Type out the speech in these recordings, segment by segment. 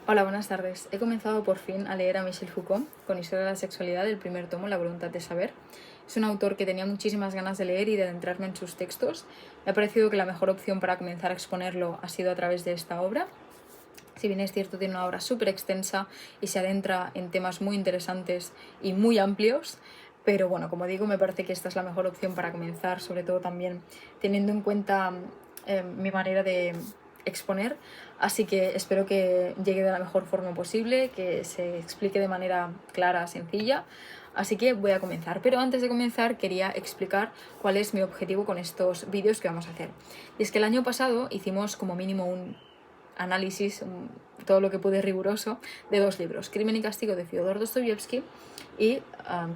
Hola, buenas tardes. He comenzado por fin a leer a Michel Foucault con Historia de la Sexualidad, el primer tomo, La voluntad de saber. Es un autor que tenía muchísimas ganas de leer y de adentrarme en sus textos. Me ha parecido que la mejor opción para comenzar a exponerlo ha sido a través de esta obra. Si bien es cierto, tiene una obra súper extensa y se adentra en temas muy interesantes y muy amplios, pero bueno, como digo, me parece que esta es la mejor opción para comenzar, sobre todo también teniendo en cuenta mi manera de exponer, así que espero que llegue de la mejor forma posible, que se explique de manera clara, sencilla, así que voy a comenzar. Pero antes de comenzar quería explicar cuál es mi objetivo con estos vídeos que vamos a hacer. Y es que el año pasado hicimos como mínimo un análisis, todo lo que pude riguroso, de dos libros, Crimen y Castigo de Fyodor Dostoyevsky y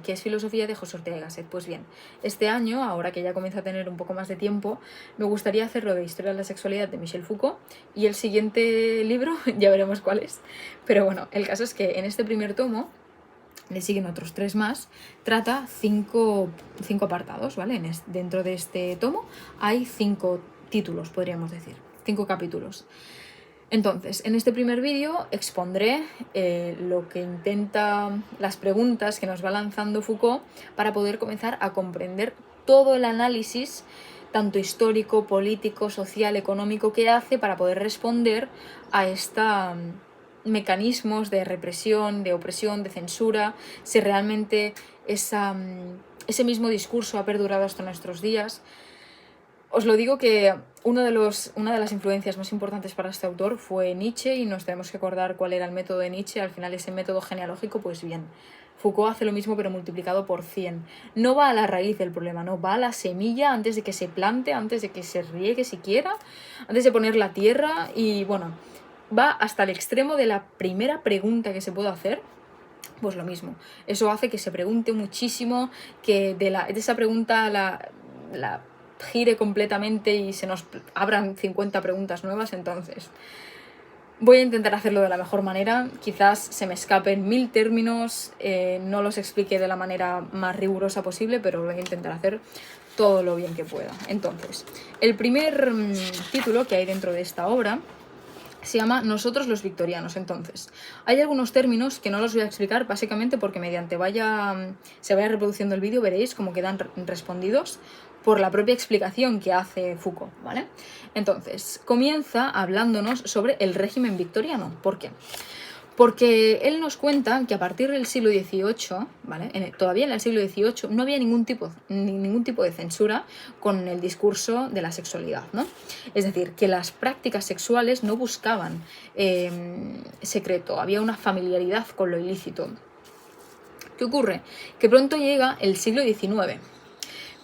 ¿Qué es filosofía? De José Ortega y Gasset. Pues bien, este año, ahora que ya comienzo a tener un poco más de tiempo, me gustaría hacerlo de Historia de la Sexualidad de Michel Foucault, y el siguiente libro, ya veremos cuál es, pero bueno, el caso es que en este primer tomo le siguen otros tres más, trata cinco apartados, ¿vale? Dentro de este tomo hay 5 títulos, podríamos decir, 5 capítulos. Entonces, en este primer vídeo expondré lo que intenta, las preguntas que nos va lanzando Foucault para poder comenzar a comprender todo el análisis, tanto histórico, político, social, económico, que hace para poder responder a estos mecanismos de represión, de opresión, de censura, si realmente ese mismo discurso ha perdurado hasta nuestros días. Os lo digo que una de las influencias más importantes para este autor fue Nietzsche, y nos tenemos que acordar cuál era el método de Nietzsche. Al final, ese método genealógico, pues bien, Foucault hace lo mismo pero multiplicado por 100. No va a la raíz del problema, no, va a la semilla antes de que se plante, antes de que se riegue siquiera, antes de poner la tierra, y bueno, va hasta el extremo de la primera pregunta que se puede hacer. Pues lo mismo, eso hace que se pregunte muchísimo, que de esa pregunta la gire completamente y se nos abran 50 preguntas nuevas. Entonces voy a intentar hacerlo de la mejor manera, quizás se me escapen 1000 términos, no los explique de la manera más rigurosa posible, pero voy a intentar hacer todo lo bien que pueda. Entonces, el primer título que hay dentro de esta obra se llama Nosotros los victorianos. Entonces, hay algunos términos que no los voy a explicar, básicamente porque mediante se vaya reproduciendo el vídeo veréis cómo quedan respondidos por la propia explicación que hace Foucault, ¿vale? Entonces, comienza hablándonos sobre el régimen victoriano. ¿Por qué? Porque él nos cuenta que a partir del siglo XVIII, ¿vale? Todavía en el siglo XVIII no había ningún tipo de censura con el discurso de la sexualidad, ¿no? Es decir, que las prácticas sexuales no buscaban secreto, había una familiaridad con lo ilícito. ¿Qué ocurre? Que pronto llega el siglo XIX.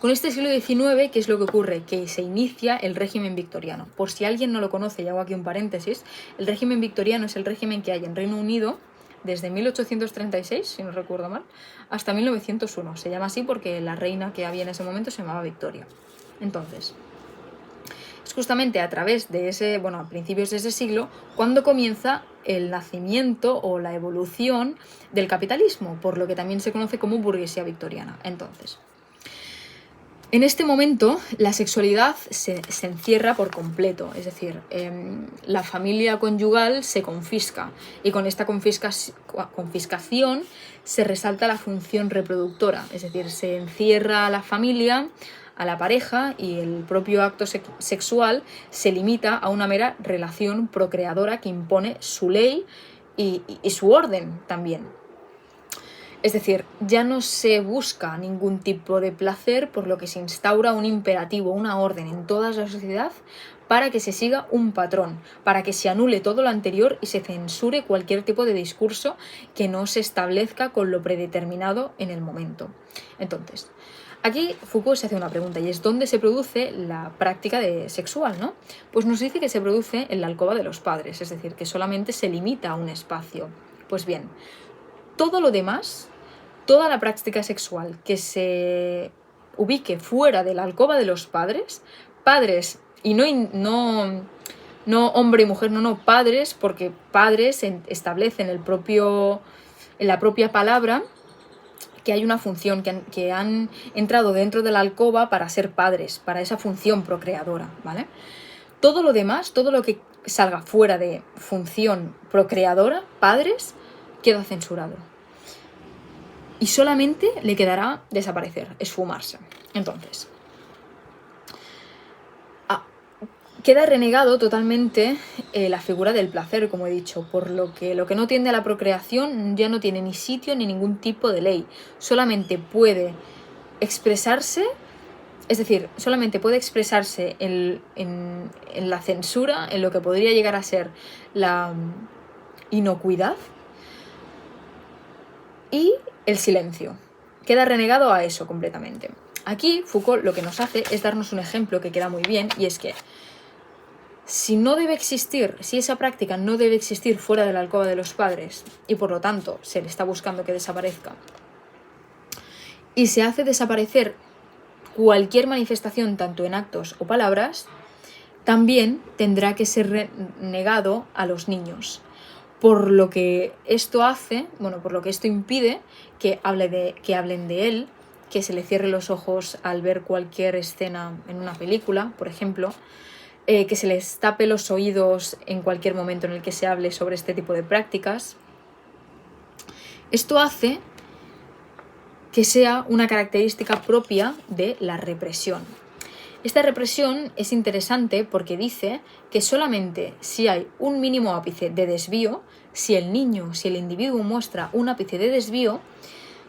Con este siglo XIX, ¿qué es lo que ocurre? Que se inicia el régimen victoriano. Por si alguien no lo conoce, y hago aquí un paréntesis, el régimen victoriano es el régimen que hay en Reino Unido desde 1836, si no recuerdo mal, hasta 1901. Se llama así porque la reina que había en ese momento se llamaba Victoria. Entonces, es justamente a través de a principios de ese siglo, cuando comienza el nacimiento o la evolución del capitalismo, por lo que también se conoce como burguesía victoriana. Entonces, en este momento la sexualidad se encierra por completo, es decir, la familia conyugal se confisca, y con esta confiscación se resalta la función reproductora, es decir, se encierra a la familia, a la pareja, y el propio acto sexual se limita a una mera relación procreadora que impone su ley y su orden también. Es decir, ya no se busca ningún tipo de placer, por lo que se instaura un imperativo, una orden en toda la sociedad para que se siga un patrón, para que se anule todo lo anterior y se censure cualquier tipo de discurso que no se establezca con lo predeterminado en el momento. Entonces, aquí Foucault se hace una pregunta, y es ¿dónde se produce la práctica sexual, ¿no? Pues nos dice que se produce en la alcoba de los padres, es decir, que solamente se limita a un espacio. Pues bien, todo lo demás, toda la práctica sexual que se ubique fuera de la alcoba de los padres y no hombre y mujer, no, padres, porque padres establecen en la propia palabra que hay una función, que han entrado dentro de la alcoba para ser padres, para esa función procreadora, ¿vale? Todo lo demás, todo lo que salga fuera de función procreadora, padres, queda censurado. Y solamente le quedará desaparecer, esfumarse. Entonces, queda renegado totalmente la figura del placer, como he dicho, por lo que no tiende a la procreación ya no tiene ni sitio ni ningún tipo de ley. Solamente puede expresarse, es decir, solamente puede expresarse en la censura, en lo que podría llegar a ser la inocuidad y el silencio. Queda renegado a eso completamente. Aquí Foucault lo que nos hace es darnos un ejemplo que queda muy bien, y es que si esa práctica no debe existir fuera de la alcoba de los padres y por lo tanto se le está buscando que desaparezca, y se hace desaparecer cualquier manifestación tanto en actos o palabras, también tendrá que ser negado a los niños. Por lo que esto impide que hablen de él, que se le cierre los ojos al ver cualquier escena en una película, por ejemplo, que se les tape los oídos en cualquier momento en el que se hable sobre este tipo de prácticas. Esto hace que sea una característica propia de la represión. Esta represión es interesante porque dice que solamente si hay un mínimo ápice de desvío, si el individuo muestra un ápice de desvío,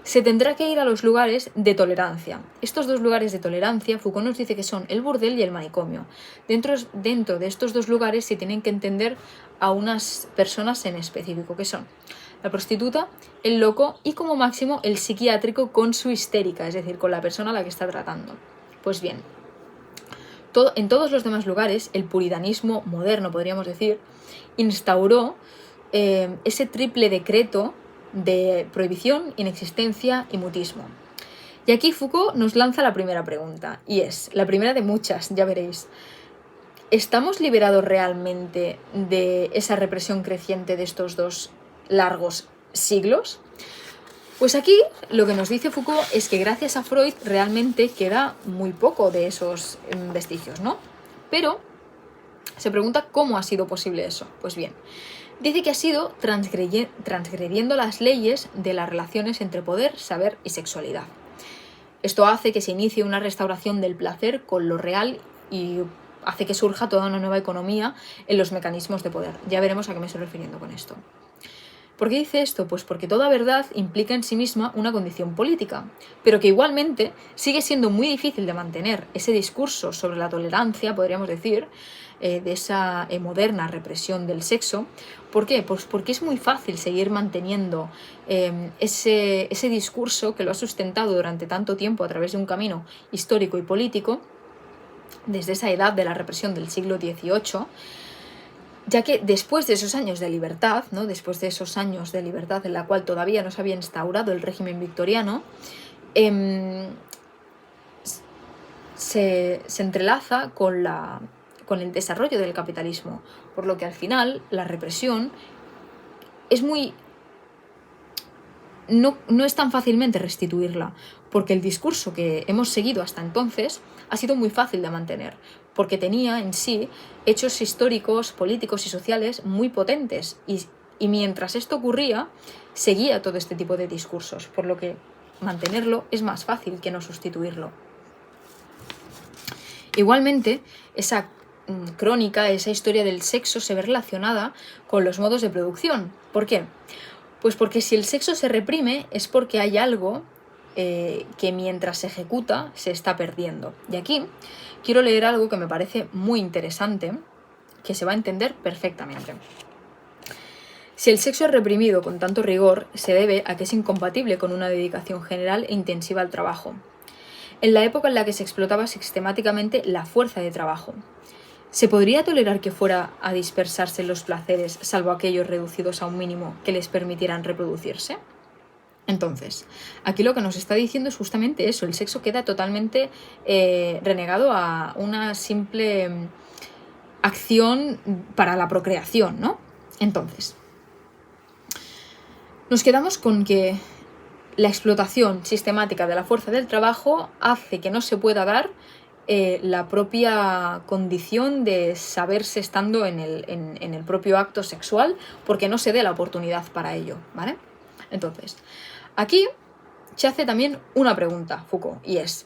se tendrá que ir a los lugares de tolerancia. Estos dos lugares de tolerancia, Foucault nos dice que son el burdel y el manicomio. Dentro de estos dos lugares se tienen que entender a unas personas en específico, que son la prostituta, el loco y como máximo el psiquiátrico con su histérica, es decir, con la persona a la que está tratando. Pues bien, en todos los demás lugares, el puritanismo moderno, podríamos decir, instauró ese triple decreto de prohibición, inexistencia y mutismo. Y aquí Foucault nos lanza la primera pregunta, y es la primera de muchas, ya veréis. ¿Estamos liberados realmente de esa represión creciente de estos dos largos siglos? Pues aquí lo que nos dice Foucault es que gracias a Freud realmente queda muy poco de esos vestigios, ¿no? Pero se pregunta cómo ha sido posible eso. Pues bien, dice que ha sido transgrediendo las leyes de las relaciones entre poder, saber y sexualidad. Esto hace que se inicie una restauración del placer con lo real y hace que surja toda una nueva economía en los mecanismos de poder. Ya veremos a qué me estoy refiriendo con esto. ¿Por qué dice esto? Pues porque toda verdad implica en sí misma una condición política, pero que igualmente sigue siendo muy difícil de mantener. Ese discurso sobre la tolerancia, podríamos decir, de esa moderna represión del sexo. ¿Por qué? Pues porque es muy fácil seguir manteniendo ese discurso que lo ha sustentado durante tanto tiempo a través de un camino histórico y político, desde esa edad de la represión del siglo XVIII, ya que después de esos años de libertad, ¿no? Después de esos años de libertad en la cual todavía no se había instaurado el régimen victoriano, se entrelaza con el desarrollo del capitalismo, por lo que al final la represión es no es tan fácilmente restituirla, porque el discurso que hemos seguido hasta entonces ha sido muy fácil de mantener, porque tenía en sí hechos históricos, políticos y sociales muy potentes, y mientras esto ocurría, seguía todo este tipo de discursos, por lo que mantenerlo es más fácil que no sustituirlo. Igualmente, esa crónica, esa historia del sexo se ve relacionada con los modos de producción. ¿Por qué? Pues porque si el sexo se reprime es porque hay algo que mientras se ejecuta se está perdiendo. Y aquí quiero leer algo que me parece muy interesante, que se va a entender perfectamente. Si el sexo es reprimido con tanto rigor, se debe a que es incompatible con una dedicación general e intensiva al trabajo, en la época en la que se explotaba sistemáticamente la fuerza de trabajo. ¿Se podría tolerar que fuera a dispersarse los placeres, salvo aquellos reducidos a un mínimo que les permitieran reproducirse? Entonces, aquí lo que nos está diciendo es justamente eso, el sexo queda totalmente renegado a una simple acción para la procreación, ¿no? Entonces, nos quedamos con que la explotación sistemática de la fuerza del trabajo hace que no se pueda dar la propia condición de saberse estando en el propio acto sexual, porque no se dé la oportunidad para ello, ¿vale? Entonces, aquí se hace también una pregunta, Foucault, y es: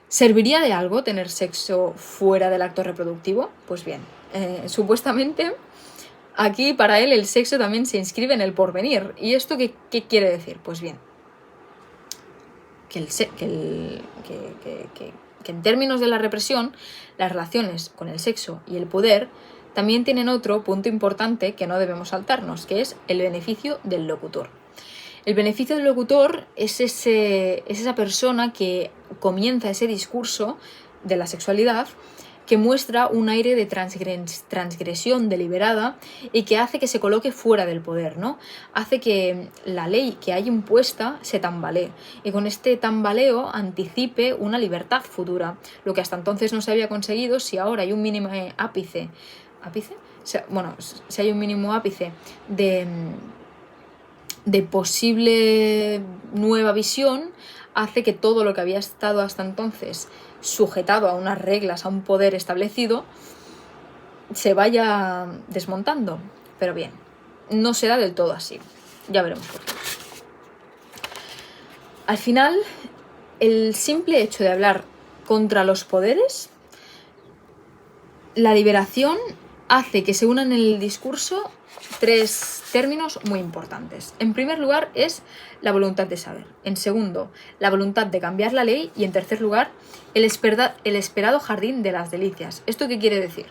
¿serviría de algo tener sexo fuera del acto reproductivo? Pues bien, supuestamente aquí para él el sexo también se inscribe en el porvenir. ¿Y esto qué quiere decir? Pues bien, que en términos de la represión, las relaciones con el sexo y el poder también tienen otro punto importante que no debemos saltarnos, que es el beneficio del locutor. El beneficio del locutor es esa persona que comienza ese discurso de la sexualidad, que muestra un aire de transgresión deliberada y que hace que se coloque fuera del poder, ¿no? Hace que la ley que hay impuesta se tambalee y con este tambaleo anticipe una libertad futura, lo que hasta entonces no se había conseguido. Si ahora hay un mínimo ápice, bueno, si hay un mínimo ápice de posible nueva visión, hace que todo lo que había estado hasta entonces sujetado a unas reglas, a un poder establecido, se vaya desmontando. Pero bien, no será del todo así. Ya veremos por qué. Al final, el simple hecho de hablar contra los poderes, la liberación hace que se unan en el discurso tres términos muy importantes. En primer lugar es la voluntad de saber. En segundo, la voluntad de cambiar la ley. Y en tercer lugar, el esperado jardín de las delicias. ¿Esto qué quiere decir?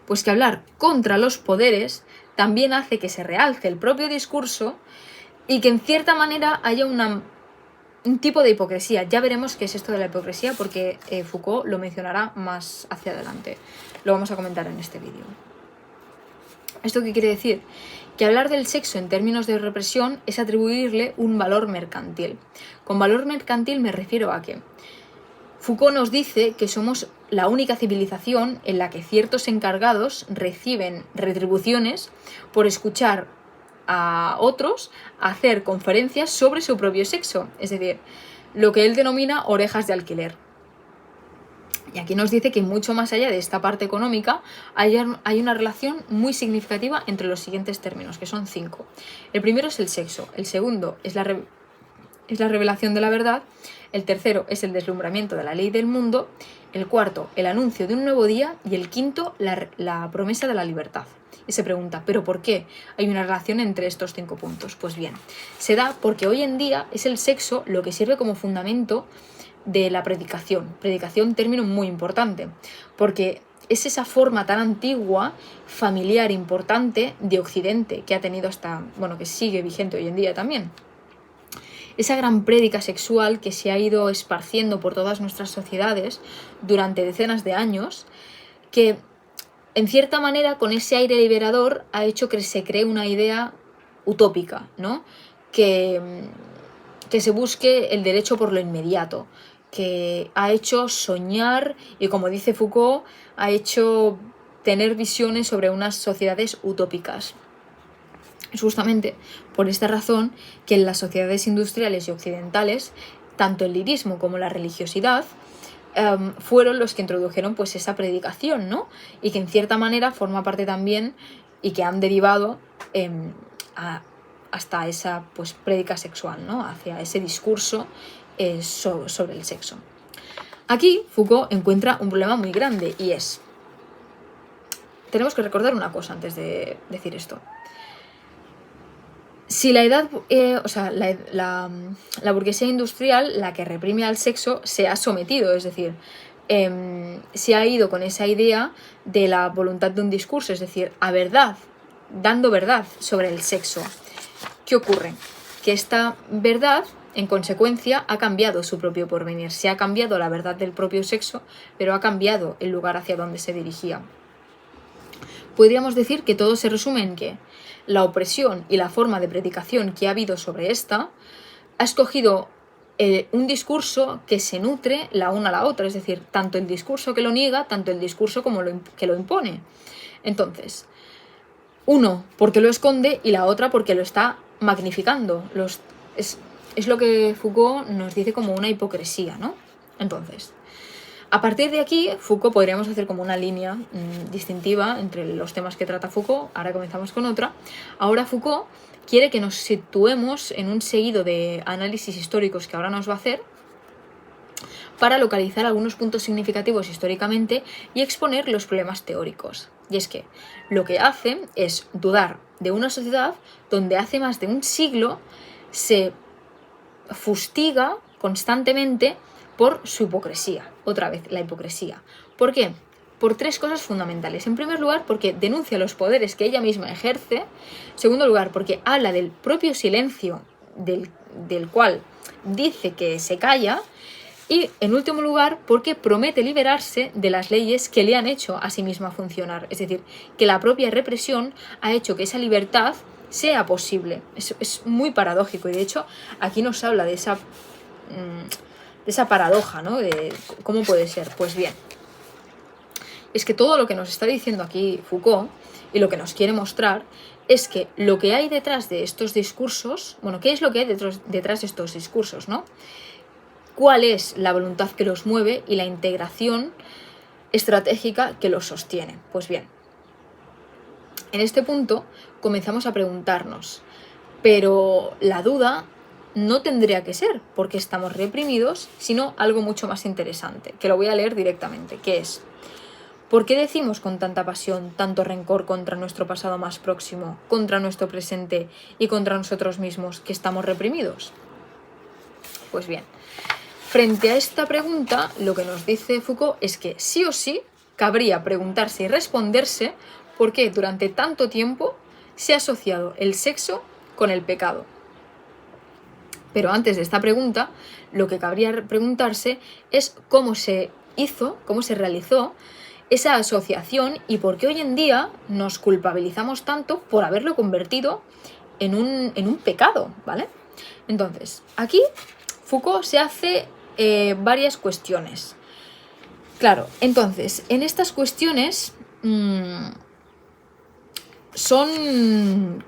Pues que hablar contra los poderes también hace que se realce el propio discurso y que en cierta manera haya un tipo de hipocresía. Ya veremos qué es esto de la hipocresía, porque Foucault lo mencionará más hacia adelante. Lo vamos a comentar en este vídeo. ¿Esto qué quiere decir? Que hablar del sexo en términos de represión es atribuirle un valor mercantil. Con valor mercantil me refiero a que Foucault nos dice que somos la única civilización en la que ciertos encargados reciben retribuciones por escuchar a otros hacer conferencias sobre su propio sexo, es decir, lo que él denomina orejas de alquiler. Y aquí nos dice que mucho más allá de esta parte económica hay una relación muy significativa entre los siguientes términos, que son 5. El primero es el sexo, el segundo es la revelación de la verdad, el tercero es el deslumbramiento de la ley del mundo, el cuarto el anuncio de un nuevo día y el quinto la promesa de la libertad. Y se pregunta, ¿pero por qué hay una relación entre estos 5 puntos? Pues bien, se da porque hoy en día es el sexo lo que sirve como fundamento de la predicación. Predicación, término muy importante, porque es esa forma tan antigua, familiar, importante de Occidente, que ha tenido que sigue vigente hoy en día también. Esa gran prédica sexual que se ha ido esparciendo por todas nuestras sociedades durante decenas de años, que en cierta manera con ese aire liberador ha hecho que se cree una idea utópica, ¿no? Que se busque el derecho por lo inmediato, que ha hecho soñar y, como dice Foucault, ha hecho tener visiones sobre unas sociedades utópicas. Es justamente por esta razón que en las sociedades industriales y occidentales, tanto el lirismo como la religiosidad fueron los que introdujeron pues esa predicación, ¿no? Y que en cierta manera forma parte también y que han derivado hasta esa pues prédica sexual, ¿no? Hacia ese discurso sobre el sexo. Aquí Foucault encuentra un problema muy grande y es: tenemos que recordar una cosa antes de decir esto. Si la edad, la burguesía industrial, la que reprime al sexo, se ha sometido, es decir, se ha ido con esa idea de la voluntad de un discurso, es decir, a verdad, dando verdad sobre el sexo. ¿Qué ocurre? Que esta verdad, en consecuencia, ha cambiado su propio porvenir. Se ha cambiado la verdad del propio sexo, pero ha cambiado el lugar hacia donde se dirigía. Podríamos decir que todo se resume en que la opresión y la forma de predicación que ha habido sobre esta ha escogido un discurso que se nutre la una a la otra, es decir, tanto el discurso que lo niega, tanto el discurso que lo impone. Entonces, uno porque lo esconde y la otra porque lo está magnificando. Es lo que Foucault nos dice como una hipocresía, ¿no? Entonces, A partir de aquí, Foucault podríamos hacer como una línea distintiva entre los temas que trata Foucault. Ahora comenzamos con otra. Ahora Foucault quiere que nos situemos en un seguido de análisis históricos que ahora nos va a hacer para localizar algunos puntos significativos históricamente y exponer los problemas teóricos. Y es que lo que hace es dudar de una sociedad donde hace más de un siglo se fustiga constantemente por su hipocresía. Otra vez, la hipocresía. ¿Por qué? Por tres cosas fundamentales. En primer lugar, porque denuncia los poderes que ella misma ejerce. En segundo lugar, porque habla del propio silencio del cual dice que se calla. Y, en último lugar, porque promete liberarse de las leyes que le han hecho a sí misma funcionar. Es decir, que la propia represión ha hecho que esa libertad sea posible. Es muy paradójico y, de hecho, aquí nos habla de esa paradoja, ¿no? De cómo puede ser. Pues bien, es que todo lo que nos está diciendo aquí Foucault y lo que nos quiere mostrar es que lo que hay detrás de estos discursos, bueno, ¿qué es lo que hay detrás de estos discursos, ¿no? ¿Cuál es la voluntad que los mueve y la integración estratégica que los sostiene? Pues bien, en este punto comenzamos a preguntarnos, pero la duda no tendría que ser porque estamos reprimidos, sino algo mucho más interesante, que lo voy a leer directamente, que es: ¿por qué decimos con tanta pasión, tanto rencor contra nuestro pasado más próximo, contra nuestro presente y contra nosotros mismos que estamos reprimidos? Pues bien, frente a esta pregunta, lo que nos dice Foucault es que sí o sí cabría preguntarse y responderse por qué durante tanto tiempo se ha asociado el sexo con el pecado. Pero antes de esta pregunta, lo que cabría preguntarse es cómo se hizo, cómo se realizó esa asociación y por qué hoy en día nos culpabilizamos tanto por haberlo convertido en un pecado, ¿vale? Entonces, aquí Foucault se hace varias cuestiones. Claro, entonces, en estas cuestiones son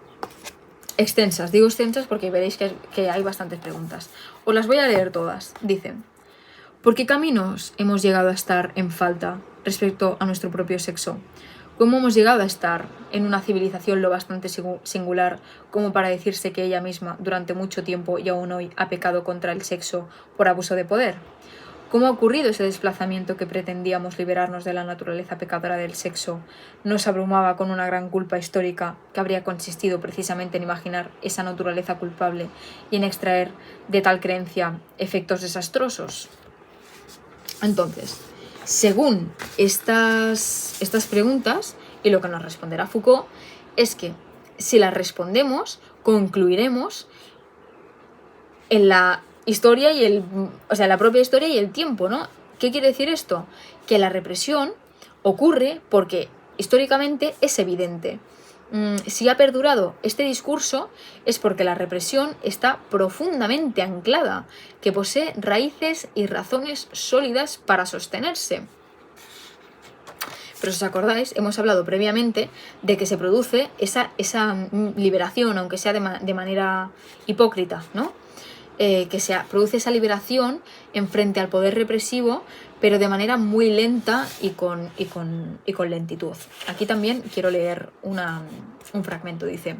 extensas. Digo extensas porque veréis que hay bastantes preguntas. Os las voy a leer todas. Dicen: ¿por qué caminos hemos llegado a estar en falta respecto a nuestro propio sexo? ¿Cómo hemos llegado a estar en una civilización lo bastante singular como para decirse que ella misma durante mucho tiempo y aún hoy ha pecado contra el sexo por abuso de poder? ¿Cómo ha ocurrido ese desplazamiento que pretendíamos liberarnos de la naturaleza pecadora del sexo? Nos abrumaba con una gran culpa histórica que habría consistido precisamente en imaginar esa naturaleza culpable y en extraer de tal creencia efectos desastrosos. Entonces, según estas preguntas, y lo que nos responderá Foucault, es que si las respondemos, concluiremos en la historia y la propia historia y el tiempo, ¿no? ¿Qué quiere decir esto? Que la represión ocurre porque históricamente es evidente. Si ha perdurado este discurso es porque la represión está profundamente anclada, que posee raíces y razones sólidas para sostenerse. Pero si os acordáis, hemos hablado previamente de que se produce esa liberación, aunque sea de manera hipócrita, ¿no? Que se produce esa liberación en frente al poder represivo, pero de manera muy lenta y con lentitud. Aquí también quiero leer un fragmento. Dice: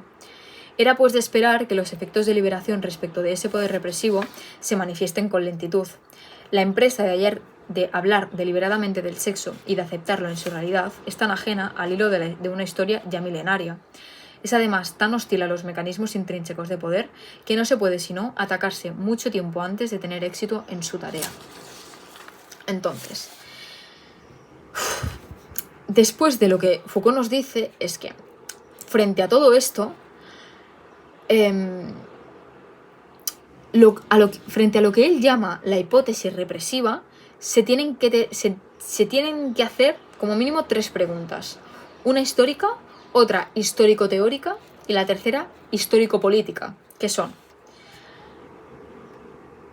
era pues de esperar que los efectos de liberación respecto de ese poder represivo se manifiesten con lentitud. La empresa de hablar deliberadamente del sexo y de aceptarlo en su realidad es tan ajena al hilo de una historia ya milenaria. Es además tan hostil a los mecanismos intrínsecos de poder que no se puede sino atacarse mucho tiempo antes de tener éxito en su tarea. Entonces, después de lo que Foucault nos dice es que frente a todo esto, frente a lo que él llama la hipótesis represiva, se tienen que hacer como mínimo tres preguntas. Una histórica, otra histórico-teórica y la tercera histórico-política, que son: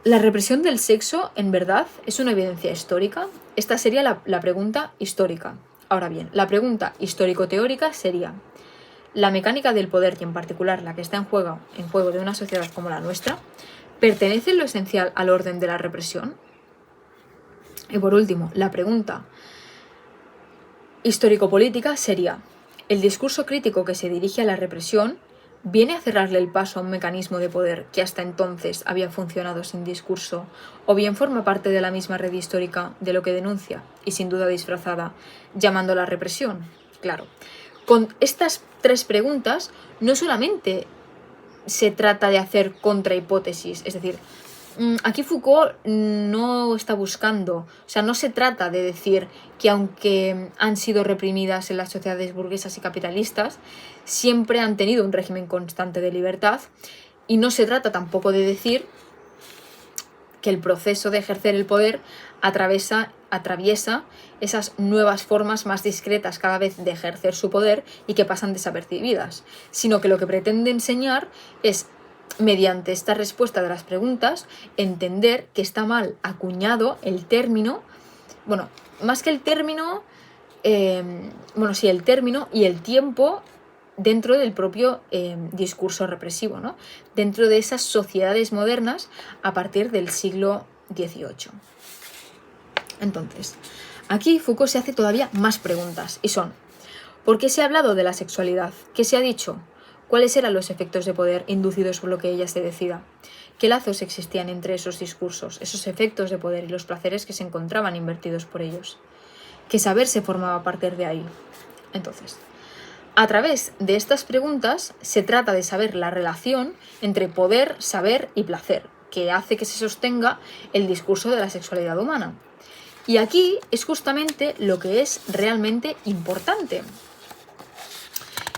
¿la represión del sexo en verdad es una evidencia histórica? Esta sería la pregunta histórica. Ahora bien, la pregunta histórico-teórica sería: ¿la mecánica del poder y en particular la que está en juego de una sociedad como la nuestra pertenece en lo esencial al orden de la represión? Y por último, la pregunta histórico-política sería: ¿el discurso crítico que se dirige a la represión viene a cerrarle el paso a un mecanismo de poder que hasta entonces había funcionado sin discurso, o bien forma parte de la misma red histórica de lo que denuncia, y sin duda disfrazada, llamando la represión? Claro, con estas tres preguntas no solamente se trata de hacer contrahipótesis, es decir, aquí Foucault no está buscando, o sea, no se trata de decir que aunque han sido reprimidas en las sociedades burguesas y capitalistas, siempre han tenido un régimen constante de libertad, y no se trata tampoco de decir que el proceso de ejercer el poder atraviesa esas nuevas formas más discretas cada vez de ejercer su poder y que pasan desapercibidas, sino que lo que pretende enseñar es, mediante esta respuesta de las preguntas, entender que está mal acuñado el término, bueno, más que el término, sí, el término y el tiempo dentro del propio discurso represivo, ¿no? Dentro de esas sociedades modernas a partir del siglo XVIII. Entonces, aquí Foucault se hace todavía más preguntas, y son: ¿por qué se ha hablado de la sexualidad? ¿Qué se ha dicho? ¿Cuáles eran los efectos de poder inducidos por lo que ella se decida? ¿Qué lazos existían entre esos discursos, esos efectos de poder y los placeres que se encontraban invertidos por ellos? ¿Qué saber se formaba a partir de ahí? Entonces, a través de estas preguntas se trata de saber la relación entre poder, saber y placer, que hace que se sostenga el discurso de la sexualidad humana. Y aquí es justamente lo que es realmente importante.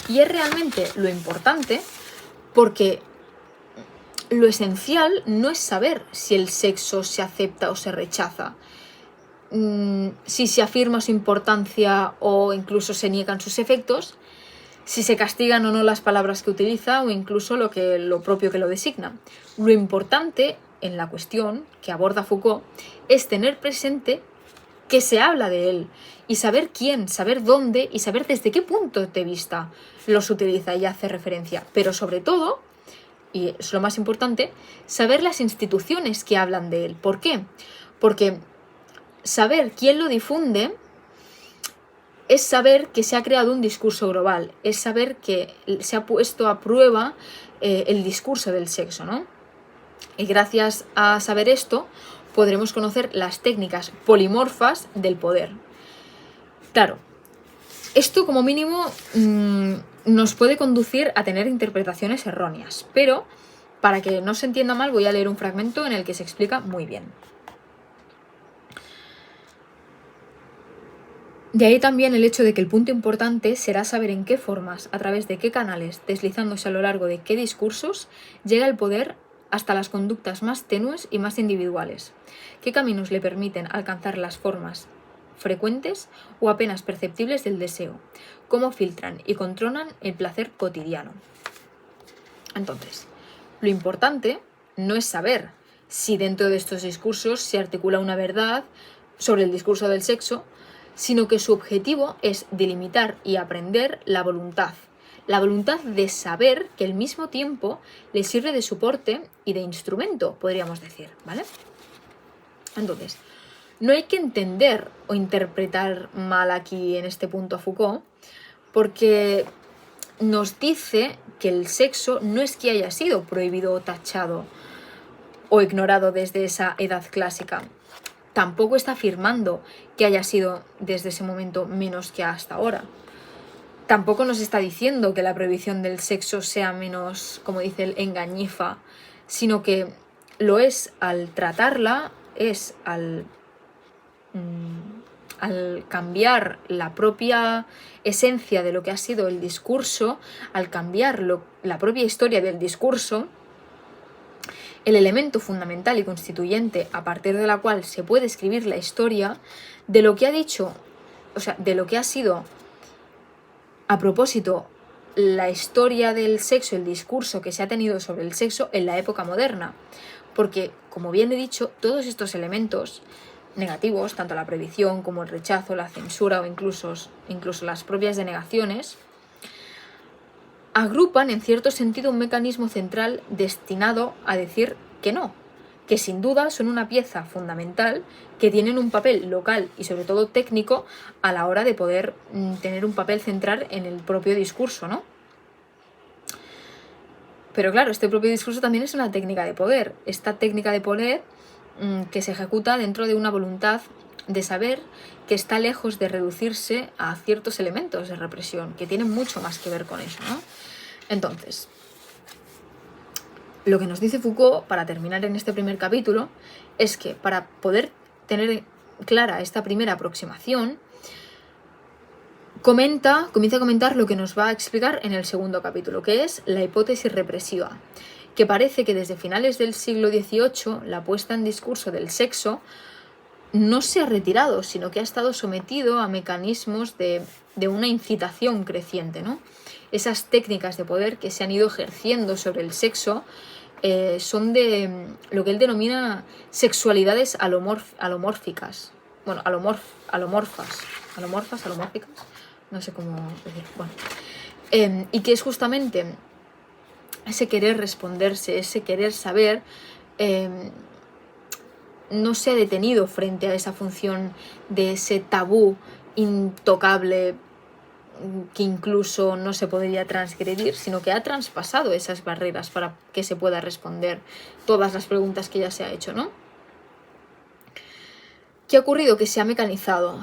Y es realmente lo importante porque lo esencial no es saber si el sexo se acepta o se rechaza, si se afirma su importancia o incluso se niegan sus efectos, si se castigan o no las palabras que utiliza o incluso lo propio que lo designa. Lo importante en la cuestión que aborda Foucault es tener presente que se habla de él y saber quién, saber dónde y saber desde qué punto de vista los utiliza y hace referencia. Pero sobre todo, y es lo más importante, saber las instituciones que hablan de él. ¿Por qué? Porque saber quién lo difunde es saber que se ha creado un discurso global, es saber que se ha puesto a prueba el discurso del sexo, ¿no? Y gracias a saber esto, podremos conocer las técnicas polimorfas del poder. Claro, esto como mínimo nos puede conducir a tener interpretaciones erróneas, pero para que no se entienda mal voy a leer un fragmento en el que se explica muy bien. De ahí también el hecho de que el punto importante será saber en qué formas, a través de qué canales, deslizándose a lo largo de qué discursos, llega el poder hasta las conductas más tenues y más individuales. ¿Qué caminos le permiten alcanzar las formas frecuentes o apenas perceptibles del deseo? ¿Cómo filtran y controlan el placer cotidiano? Entonces, lo importante no es saber si dentro de estos discursos se articula una verdad sobre el discurso del sexo, sino que su objetivo es delimitar y aprender la voluntad de saber que al mismo tiempo le sirve de soporte y de instrumento, podríamos decir, ¿vale? Entonces, no hay que entender o interpretar mal aquí en este punto a Foucault, porque nos dice que el sexo no es que haya sido prohibido o tachado o ignorado desde esa edad clásica. Tampoco está afirmando que haya sido desde ese momento menos que hasta ahora. Tampoco nos está diciendo que la prohibición del sexo sea menos, como dice él, engañifa, sino que lo es al tratarla, es al cambiar la propia esencia de lo que ha sido el discurso, al cambiar la propia historia del discurso, el elemento fundamental y constituyente a partir de la cual se puede escribir la historia de lo que ha dicho, o sea, de lo que ha sido a propósito la historia del sexo, el discurso que se ha tenido sobre el sexo en la época moderna. Porque, como bien he dicho, todos estos elementos negativos, tanto la prohibición como el rechazo, la censura o incluso las propias denegaciones, agrupan en cierto sentido un mecanismo central destinado a decir que no, que sin duda son una pieza fundamental, que tienen un papel local y sobre todo técnico a la hora de poder tener un papel central en el propio discurso, ¿no? Pero claro, este propio discurso también es una técnica de poder. Esta técnica de poder que se ejecuta dentro de una voluntad de saber que está lejos de reducirse a ciertos elementos de represión, que tienen mucho más que ver con eso, ¿no? Entonces, lo que nos dice Foucault, para terminar en este primer capítulo, es que para poder tener clara esta primera aproximación, comienza a comentar lo que nos va a explicar en el segundo capítulo, que es la hipótesis represiva, que parece que desde finales del siglo XVIII la puesta en discurso del sexo no se ha retirado, sino que ha estado sometido a mecanismos de una incitación creciente, ¿no? Esas técnicas de poder que se han ido ejerciendo sobre el sexo son de lo que él denomina sexualidades alomórficas. Bueno, alomórficas, no sé cómo decir. Bueno, y que es justamente ese querer responderse, ese querer saber, no se ha detenido frente a esa función de ese tabú intocable que incluso no se podría transgredir, sino que ha traspasado esas barreras para que se pueda responder todas las preguntas que ya se ha hecho, ¿no? ¿Qué ha ocurrido? Que se ha mecanizado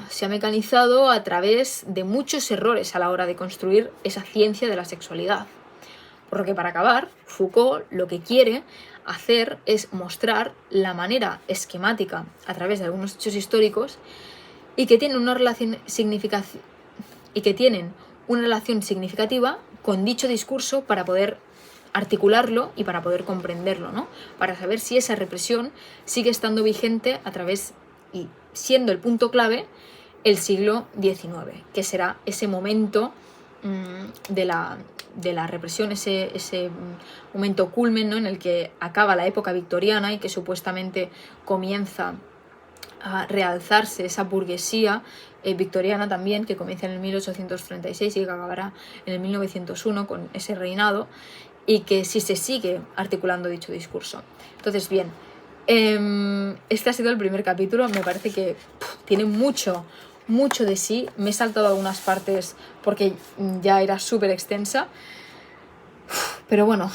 a través de muchos errores a la hora de construir esa ciencia de la sexualidad. Por lo que, para acabar, Foucault lo que quiere hacer es mostrar la manera esquemática a través de algunos hechos históricos y que tienen una relación significativa con dicho discurso para poder articularlo y para poder comprenderlo, ¿no? Para saber si esa represión sigue estando vigente a través y siendo el punto clave el siglo XIX, que será ese momento de la represión, ese momento culmen, ¿no? En el que acaba la época victoriana y que supuestamente comienza a realzarse esa burguesía victoriana también, que comienza en el 1836 y que acabará en el 1901 con ese reinado, y que sí se sigue articulando dicho discurso. Entonces, bien, este ha sido el primer capítulo. Me parece que tiene mucho de sí. Me he saltado algunas partes porque ya era súper extensa, pero bueno,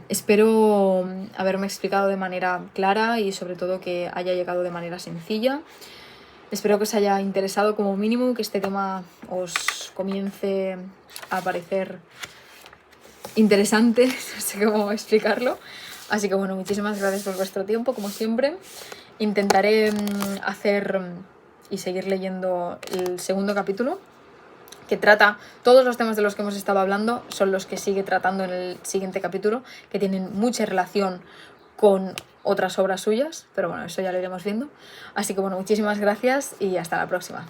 espero haberme explicado de manera clara y sobre todo que haya llegado de manera sencilla. Espero que os haya interesado como mínimo, que este tema os comience a parecer interesante, no sé cómo explicarlo. Así que bueno, muchísimas gracias por vuestro tiempo, como siempre. Intentaré hacer y seguir leyendo el segundo capítulo, que trata todos los temas de los que hemos estado hablando, son los que sigue tratando en el siguiente capítulo, que tienen mucha relación con otras obras suyas, pero bueno, eso ya lo iremos viendo. Así que bueno, muchísimas gracias y hasta la próxima.